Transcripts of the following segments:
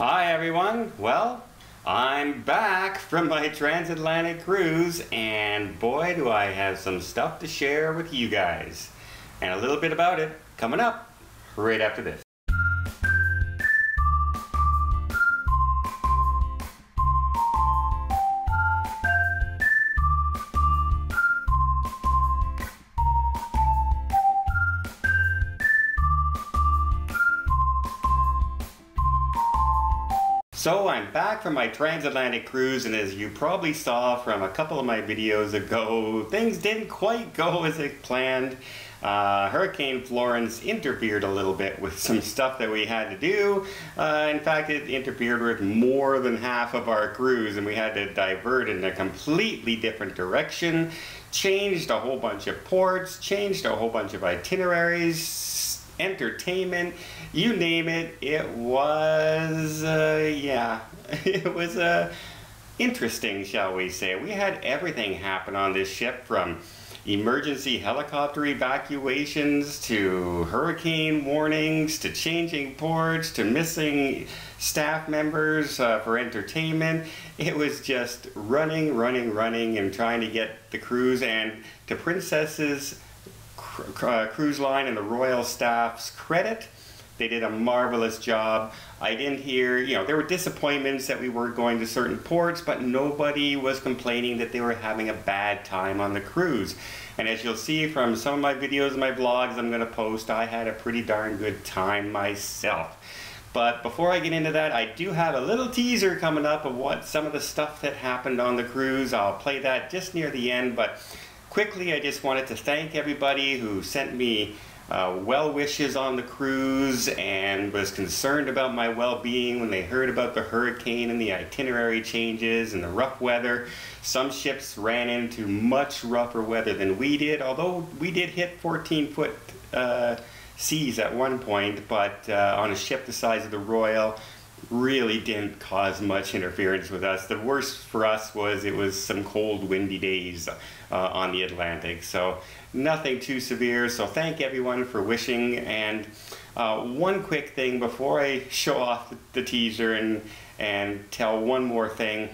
Hi everyone. Well, I'm back from my transatlantic cruise, and boy do I have some stuff to share with you guys. And a little bit about it coming up right after this. So I'm back from my transatlantic cruise, and as you probably saw from a couple of my videos ago, things didn't quite go as I planned. Hurricane Florence interfered a little bit with some stuff that we had to do. In fact, it interfered with more than half of our cruise, and we had to divert in a completely different direction, changed a whole bunch of ports, changed a whole bunch of itineraries, entertainment, you name it. It was, it was interesting, shall we say. We had everything happen on this ship, from emergency helicopter evacuations to hurricane warnings to changing ports to missing staff members for entertainment. It was just running and trying to get the cruise, and to Princess's cruise line and the royal staff's credit, they did a marvelous job. I didn't hear, there were disappointments that we weren't going to certain ports, but nobody was complaining that they were having a bad time on the cruise. And as you'll see from some of my videos and my vlogs I'm going to post, I had a pretty darn good time myself. But before I get into that, I do have a little teaser coming up of what some of the stuff that happened on the cruise. I'll play that just near the end, but quickly I just wanted to thank everybody who sent me well wishes on the cruise and was concerned about my well-being when they heard about the hurricane and the itinerary changes and the rough weather. Some ships ran into much rougher weather than we did, although we did hit 14-foot seas at one point, but on a ship the size of the Royal, really didn't cause much interference with us. The worst for us was it was some cold, windy days on the Atlantic, so nothing too severe. So thank everyone for wishing. And one quick thing before I show off the teaser and tell one more thing.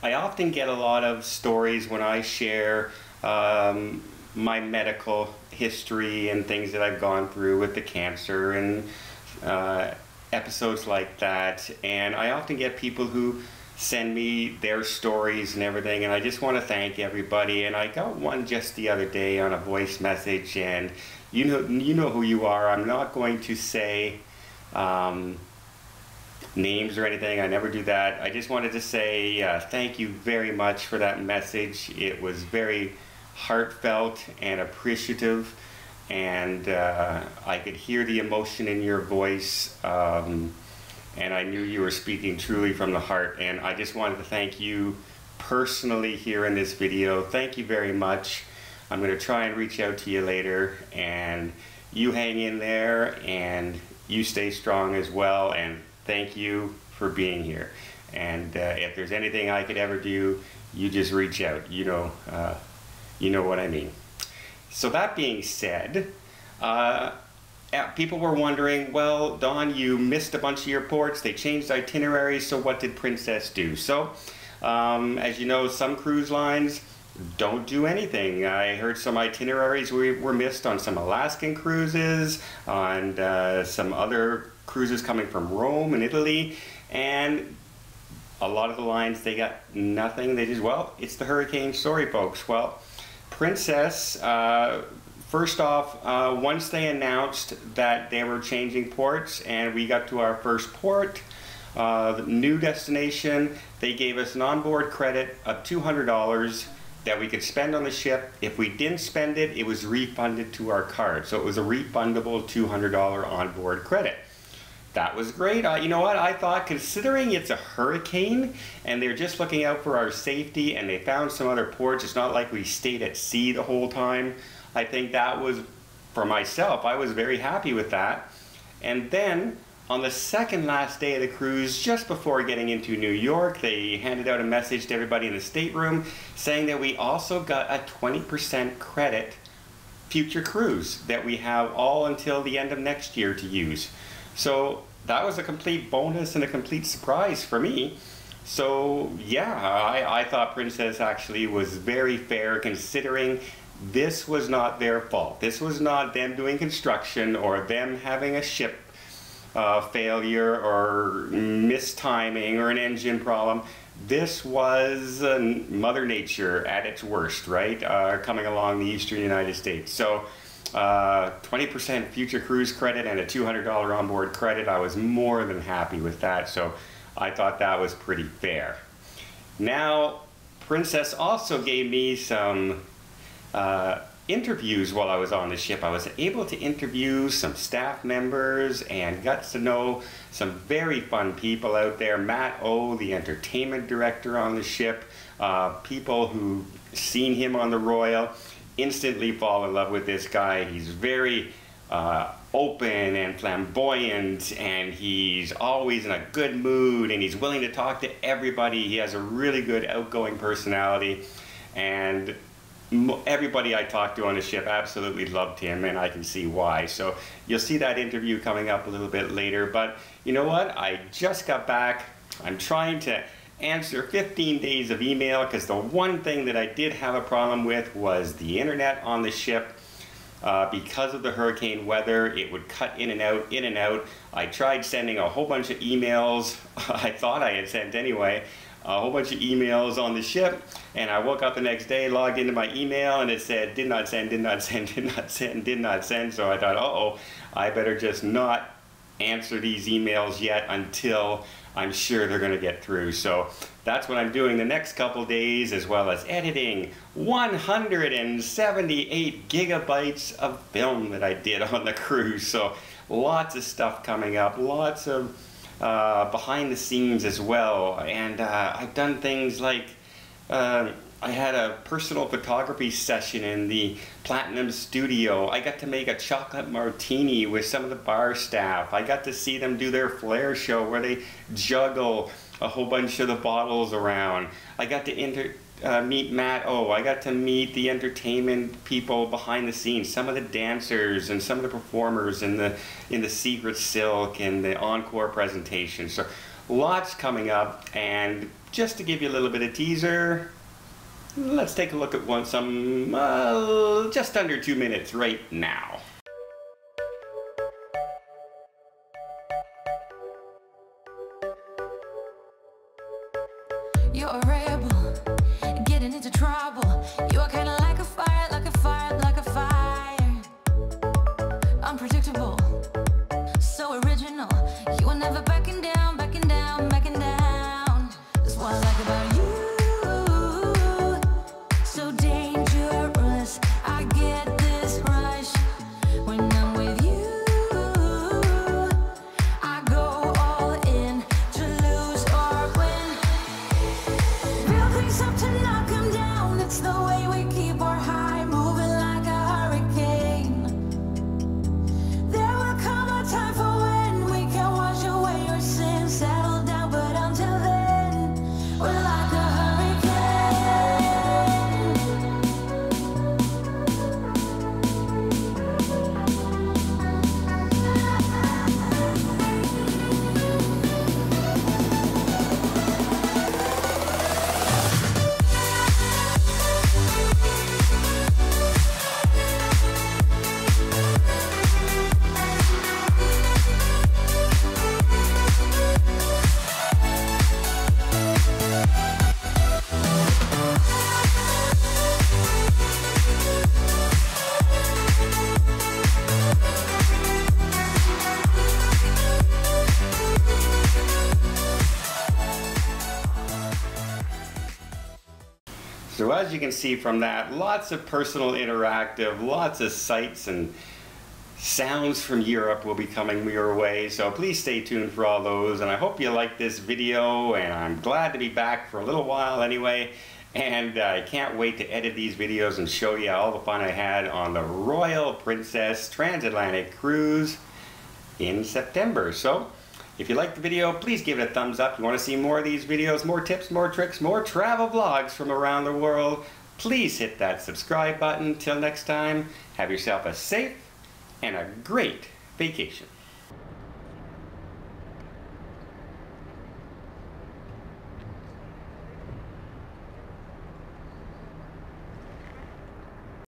I often get a lot of stories when I share my medical history and things that I've gone through with the cancer and episodes like that, and I often get people who send me their stories and everything, and I just want to thank everybody. And I got one just the other day on a voice message, and you know who you are. I'm not going to say names or anything. I never do that. I just wanted to say thank you very much for that message. It was very heartfelt and appreciative, and I could hear the emotion in your voice, and I knew you were speaking truly from the heart, and I just wanted to thank you personally here in this video. Thank you very much. I'm going to try and reach out to you later, and you hang in there and you stay strong as well, and thank you for being here. And if there's anything I could ever do, you just reach out. You know what I mean. So that being said, people were wondering, well, Don, you missed a bunch of your ports, they changed itineraries, so what did Princess do? So, as you know, some cruise lines don't do anything. I heard some itineraries were missed on some Alaskan cruises, on some other cruises coming from Rome and Italy, and a lot of the lines, they got nothing. They just, well, it's the hurricane story, folks. Well, Princess, first off, once they announced that they were changing ports and we got to our first port, the new destination, they gave us an onboard credit of $200 that we could spend on the ship. If we didn't spend it, it was refunded to our card. So it was a refundable $200 onboard credit. That was great. You know what? I thought, considering it's a hurricane and they're just looking out for our safety and they found some other ports, it's not like we stayed at sea the whole time. I think that was, for myself, I was very happy with that. And then on the second last day of the cruise, just before getting into New York, they handed out a message to everybody in the stateroom saying that we also got a 20% credit future cruise that we have all until the end of next year to use. So that was a complete bonus and a complete surprise for me. So yeah, I thought Princess actually was very fair, considering this was not their fault. This was not them doing construction or them having a ship failure or mistiming or an engine problem. This was Mother Nature at its worst, right? Coming along the eastern United States. So 20% future cruise credit and a $200 onboard credit. I was more than happy with that. So I thought that was pretty fair. Now, Princess also gave me some interviews while I was on the ship. I was able to interview some staff members and got to know some very fun people out there. Matt O, the entertainment director on the ship, people who've seen him on the Royal instantly fall in love with this guy. He's very open and flamboyant, and he's always in a good mood, and he's willing to talk to everybody. He has a really good outgoing personality, and everybody I talked to on the ship absolutely loved him, and I can see why. So you'll see that interview coming up a little bit later. But you know what? I just got back. I'm trying to answer 15 days of email, because the one thing that I did have a problem with was the internet on the ship. Because of the hurricane weather, it would cut in and out, in and out. I tried sending a whole bunch of emails. I thought I had sent anyway. A whole bunch of emails on the ship, and I woke up the next day, logged into my email, and it said did not send, did not send, did not send, did not send. So I thought, uh-oh, I better just not answer these emails yet until I'm sure they're going to get through. So that's what I'm doing the next couple days, as well as editing 178 gigabytes of film that I did on the cruise. So lots of stuff coming up, lots of behind the scenes as well. And I've done things like I had a personal photography session in the Platinum Studio. I got to make a chocolate martini with some of the bar staff. I got to see them do their flair show where they juggle a whole bunch of the bottles around. I got to meet Matt O. I got to meet the entertainment people behind the scenes, some of the dancers and some of the performers in the Secret Silk and the encore presentation. So lots coming up, and just to give you a little bit of teaser, let's take a look at just under 2 minutes right now. You're a rebel, getting into trouble. You are kinda like a fire, like a fire, like a fire. Unpredictable, so original. You are never backing down, backing down, backing down. That's what I like about you. So dangerous, I get this rush when I'm with you. I go all in to lose or win. Build things up to knock 'em down. It's the way we keep our high, moving like a hurricane. There will come a time for when we can wash away your sins, settle down, but until then, we're like a So as you can see from that, lots of personal interactive, lots of sights and sounds from Europe will be coming your way. So please stay tuned for all those, and I hope you like this video, and I'm glad to be back for a little while anyway. And I can't wait to edit these videos and show you all the fun I had on the Royal Princess Transatlantic cruise in September. So if you liked the video, please give it a thumbs up. If you want to see more of these videos, more tips, more tricks, more travel vlogs from around the world, please hit that subscribe button. Till next time, have yourself a safe and a great vacation.